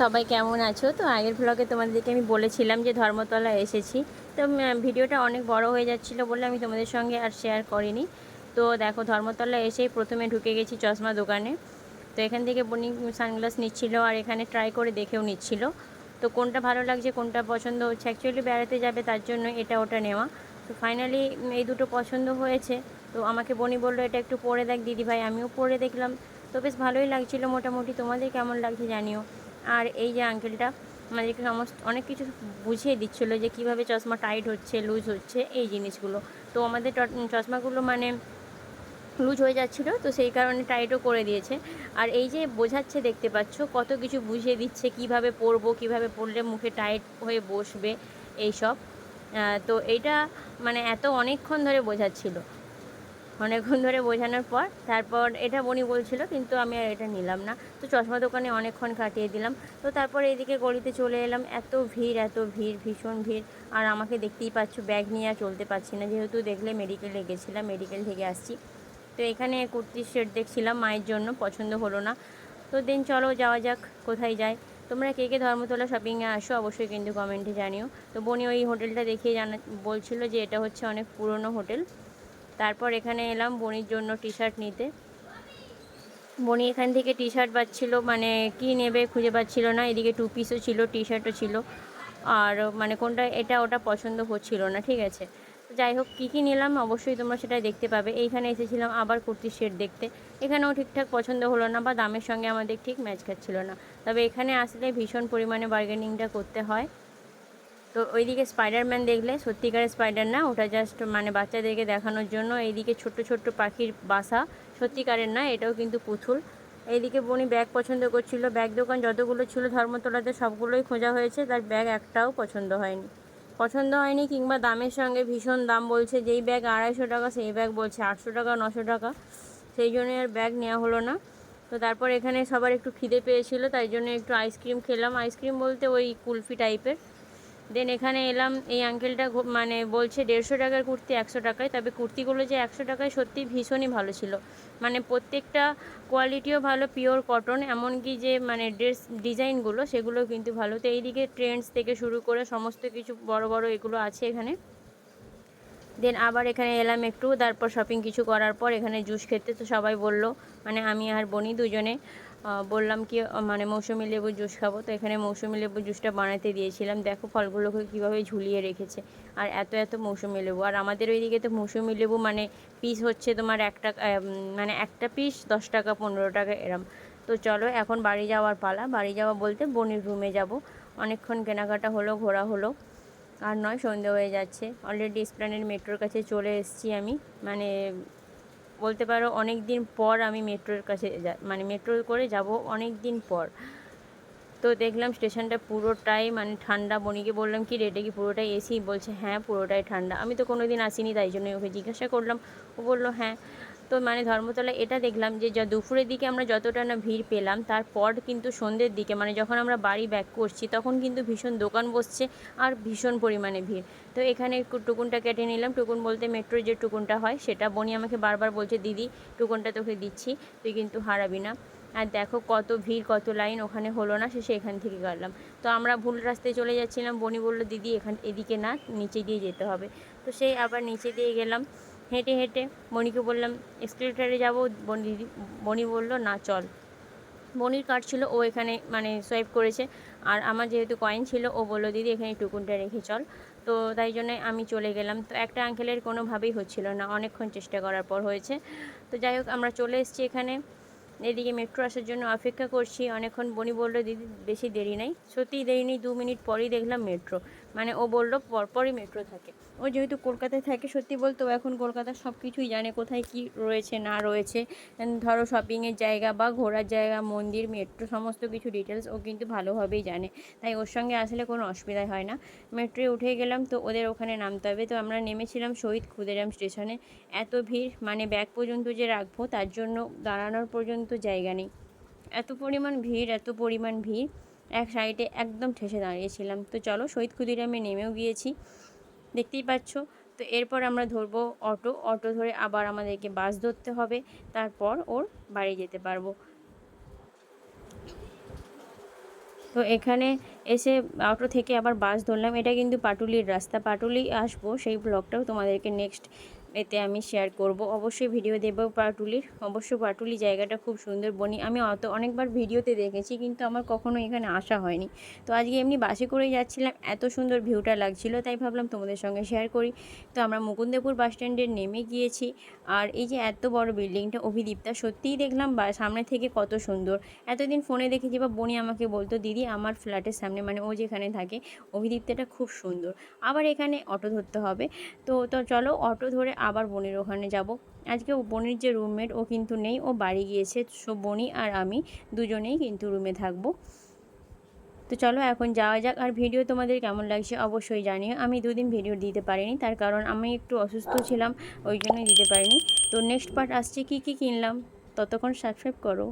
সবাই কেমন আছো? তো আগের ব্লগে তোমাদেরকে আমি বলেছিলাম যে ধর্মতলা এসেছি। তো ভিডিওটা অনেক বড় হয়ে যাচ্ছিল বলে আমি তোমাদের সঙ্গে আর শেয়ার করিনি। তো দেখো, ধর্মতলা এসেই প্রথমে ঢুকে গেছি চশমা দোকানে। তো এখান থেকে বনি সানগ্লাস নিচ্ছিল আর এখানে ট্রাই করে দেখেও নিচ্ছিল। তো কোনটা ভালো লাগছে, কোনটা পছন্দ হচ্ছে, অ্যাকচুয়ালি বেড়াতে যাবে তার জন্য এটা ওটা নেওয়া। তো ফাইনালি এই দুটো পছন্দ হয়েছে। তো আমাকে বনি বললো এটা একটু পরে দেখ দিদি ভাই, আমিও পরে দেখলাম। তো বেশ ভালোই লাগছিলো মোটামুটি। তোমাদের কেমন লাগছে জানিও। আর এই যে আঙ্কেলটা আমাদেরকে সমস্ত অনেক কিছু বুঝিয়ে দিচ্ছিলো যে কীভাবে চশমা টাইট হচ্ছে, লুজ হচ্ছে, এই জিনিসগুলো। তো আমাদের চশমাগুলো মানে লুজ হয়ে যাচ্ছিলো, তো সেই কারণে টাইটও করে দিয়েছে। আর এই যে বোঝাচ্ছে, দেখতে পাচ্ছ কত কিছু বুঝিয়ে দিচ্ছে, কিভাবে পরবো, কিভাবে পরলে মুখে টাইট হয়ে বসবে, এইসব। তো এইটা মানে অনেকক্ষণ ধরে বোঝাচ্ছিল। অনেকক্ষণ ধরে বোঝানোর পর তারপর এটা বনি বলছিল, কিন্তু আমি আর এটা নিলাম না। তো চশমা দোকানে অনেকক্ষণ কাটিয়ে দিলাম। তো তারপর এইদিকে গলিতে চলে এলাম। এত ভিড়, এত ভিড়, ভীষণ ভিড়। আর আমাকে দেখতেই পাচ্ছ, ব্যাগ নিয়ে আর চলতে পারছি না, যেহেতু দেখলে মেডিকেলে গেছিলাম, মেডিকেল থেকে আসছি। তো এখানে কুর্তির সেট দেখছিলাম মায়ের জন্য, পছন্দ হলো না। তো দিন চলো যাওয়া যাক, কোথায় যাই। তোমরা কে কে ধর্মতলা শপিংয়ে আসো অবশ্যই কিন্তু কমেন্টে জানিও। তো বনি ওই হোটেলটা দেখিয়ে বলছিল যে এটা হচ্ছে অনেক পুরনো হোটেল। তারপর এখানে এলাম বনির জন্য টি শার্ট নিতে। বনি এখান থেকে টি শার্ট পাচ্ছিল, মানে কি নেবে খুঁজে পাচ্ছিল না। এদিকে টু পিসও ছিল, টি শার্টও ছিল। আর মানে কোনটা এটা ওটা পছন্দ হচ্ছিল না, ঠিক আছে। তো যাই হোক, কী কী নিলাম অবশ্যই তোমরা সেটা দেখতে পাবে। এইখানে এসেছিলাম আবার কুর্তির সেট দেখতে। এখানেও ঠিকঠাক পছন্দ হলো না, বা দামের সঙ্গে আমাদের ঠিক ম্যাচ খাচ্ছিল না। তবে এখানে আসলে ভীষণ পরিমাণে বার্গেনিংটা করতে হয়। তো ওইদিকে স্পাইডারম্যান দেখলে, সত্যিকারের স্পাইডার না, ওটা জাস্ট মানে বাচ্চাদেরকে দেখানোর জন্য। এইদিকে ছোট্ট ছোট্ট পাখির বাসা, সত্যিকারের না, এটাও কিন্তু পুতুল। এইদিকে বনি ব্যাগ পছন্দ করছিল। ব্যাগ দোকান যতগুলো ছিল ধর্মতলাতে সবগুলোই খোঁজা হয়েছে, তার ব্যাগ একটাও পছন্দ হয়নি কিংবা দামের সঙ্গে ভীষণ দাম বলছে। যেই ব্যাগ 250 টাকা সেই ব্যাগ বলছে 800 টাকা, 900 টাকা। সেই জন্য আর ব্যাগ নেওয়া হলো না। তো তারপর এখানে সবার একটু খিদে পেয়েছিল, তাই জন্য একটু আইসক্রিম খেলাম। আইসক্রিম বলতে ওই কুলফি টাইপের। দেন এখানে এলাম, এই আঙ্কেলটা মানে বলছে 150 টাকার কুর্তি 100 টাকায়। তবে কুর্তিগুলো যে 100 টাকায় সত্যি ভীষণই ভালো ছিল। মানে প্রত্যেকটা কোয়ালিটিও ভালো, পিওর কটন। এমনকি যে মানে ড্রেস ডিজাইনগুলো সেগুলো কিন্তু ভালো। তো এইদিকে ট্রেন্ডস থেকে শুরু করে সমস্ত কিছু বড় বড় এগুলো আছে এখানে। দেন আবার এখানে এলাম একটু, তারপর শপিং কিছু করার পর এখানে জুস খেতে। তো সবাই বলল, মানে আমি আর বনি দুজনে বললাম কি মানে মৌসুমি লেবু জুস খাবো। তো এখানে মৌসুমি লেবু জুসটা বানাতে দিয়েছিলাম। দেখো ফলগুলোকে কীভাবে ঝুলিয়ে রেখেছে, আর এত এত মৌসুমি লেবু। আর আমাদের ওইদিকে তো মৌসুমি লেবু মানে পিস হচ্ছে তোমার 1 টাকা, মানে একটা পিস 10 টাকা 15 টাকা এরম। তো চলো এখন বাড়ি যাওয়ার পালা। বাড়ি যাওয়া বলতে বনির রুমে যাব। অনেকক্ষণ কেনাকাটা হলো, ঘোরা হলো। আর নয়, সন্ধে হয়ে যাচ্ছে। অলরেডি এসপ্ল্যানেড মেট্রোর কাছে চলে এসেছি আমি। মানে বলতে পারো অনেক দিন পর আমি মেট্রোর কাছে মানে মেট্রো করে যাব অনেক দিন পর। তো দেখলাম স্টেশনটা পুরোটাই মানে ঠান্ডা। বনিকে বললাম কি রেটে কি পুরোটাই এসি? বলছে হ্যাঁ পুরোটাই ঠান্ডা। আমি তো কোনো দিন আসিনি, তাই জন্য ওকে জিজ্ঞাসা করলাম। ও বললো হ্যাঁ। তো মানে ধর্মতলায় এটা দেখলাম যে দুপুরের দিকে আমরা যতটা না ভিড় পেলাম, তারপর কিন্তু সন্ধ্যের দিকে মানে যখন আমরা বাড়ি ব্যাক করছি তখন কিন্তু ভীষণ দোকান বসছে আর ভীষণ পরিমাণে ভিড়। তো এখানে টুকুনটা কেটে নিলাম। টুকুন বলতে মেট্রোর যে টুকুনটা হয় সেটা। বনি আমাকে বারবার বলছে দিদি টুকুনটা তোকে দিচ্ছি, তুই কিন্তু হারাবি না। আর দেখো কত ভিড়, কত লাইন। ওখানে হলো না, শেষে এখান থেকে কাটলাম। তো আমরা ভুল রাস্তায় চলে যাচ্ছিলাম। বনি বললো দিদি এদিকে না, নিচে দিয়ে যেতে হবে। তো সেই আবার নিচে দিয়ে গেলাম হেঁটে হেঁটে। বনিকে বললাম এসকেলেটারে যাবো, বনি বললো না চল। বনির কার্ড ছিল, ও এখানে মানে সোয়াইপ করেছে। আর আমার যেহেতু কয়েন ছিল, ও বললো দিদি এখানে টুকুনটা রেখে চল। তো তাই জন্যে আমি চলে গেলাম। তো একটা আঙ্কেলের কোনোভাবেই হচ্ছিল না, অনেকক্ষণ চেষ্টা করার পর হয়েছে। তো যাই হোক, আমরা চলে এসেছি এখানে। এদিকে মেট্রো আসার জন্য অপেক্ষা করছি অনেকক্ষণ। বনি বললো দিদি বেশি দেরি নেই। সত্যিই দেরি নেই, 2 মিনিট পরেই দেখলাম মেট্রো। মানে ও বললো পরপরই মেট্রো থাকে। ও যেহেতু কলকাতায় থাকে, সত্যি বলতে ও এখন কলকাতার সব কিছুই জানে, কোথায় কি রয়েছে না রয়েছে। ধরো শপিংয়ের জায়গা বা ঘোরার জায়গা, মন্দির, মেট্রো, সমস্ত কিছু ডিটেলস ও কিন্তু ভালোভাবেই জানে। তাই ওর সঙ্গে আসলে কোনো অসুবিধাই হয় না। মেট্রোয় উঠে গেলাম, তো ওদের ওখানে নামতে হবে। তো আমরা নেমেছিলাম শহীদ ক্ষুদিরাম স্টেশনে। এত ভিড়, মানে ব্যাগ পর্যন্ত যে রাখবো তার জন্য দাঁড়ানোর পর্যন্ত জায়গা নেই। এত পরিমাণ ভিড়, এত পরিমাণ ভিড়। এক সাইডে একদম ঠেসে দাঁড়িয়েছিলাম। তো চলো, শহীদ ক্ষুদিরামে নেমেও গিয়েছি, দেখতেই পাচ্ছ। তো এরপর আমরা ধরবো অটো ধরে আবার আমাদেরকে বাস ধরতে হবে। তারপর ওর বাড়ি যেতে পারবো। তো এখানে এসে অটো থেকে আবার বাস ধরলাম। এটা কিন্তু পাটুলির রাস্তা, পাটুলি আসবো, সেই ব্লগটাও তোমাদেরকে নেক্সট এতে আমি শেয়ার করব। অবশ্যই ভিডিও দেবো পাটুলির। অবশ্য পাটুলি জায়গাটা খুব সুন্দর বনি, আমি অনেকবার ভিডিওতে দেখেছি কিন্তু আমার কখনো এখানে আসা হয়নি। তো আজকে এমনি বাসে করেই যাচ্ছিলাম, এত সুন্দর ভিউটা লাগছিল, তাই ভাবলাম তোমাদের সঙ্গে শেয়ার করি। তো আমরা মুকুন্দপুর বাস স্ট্যান্ডে নেমে গিয়েছি। আর এই যে এত বড় বিল্ডিংটা অভিদীপ্তা, সত্যিই দেখলাম সামনে থেকে কত সুন্দর। এতদিন ফোনে দেখেছি বা বনি আমাকে বলতো, দিদি আমার ফ্ল্যাটের সামনে, মানে ও যেখানে থাকে, অভিদীপ্তাটা খুব সুন্দর। আবার এখানে অটো ধরতে হবে। তো চলো অটো ধরে আবার বনির ওখানে যাব। আজকে বনির যে রুমমেট ও কিন্তু নেই, ও বাড়ি গিয়েছে। সো বনি আর আমি দুজনেই কিন্তু রুমে থাকবো। তো চলো এখন যাওয়া যাক। আর ভিডিও তোমাদের কেমন লাগছে অবশ্যই জানিও। আমি দুদিন ভিডিও দিতে পারিনি, তার কারণ আমি একটু অসুস্থ ছিলাম, ওই জন্যই দিতে পারিনি। তো নেক্সট পার্ট আসছে কী কী কিনলাম, ততক্ষণ সাবস্ক্রাইব করো।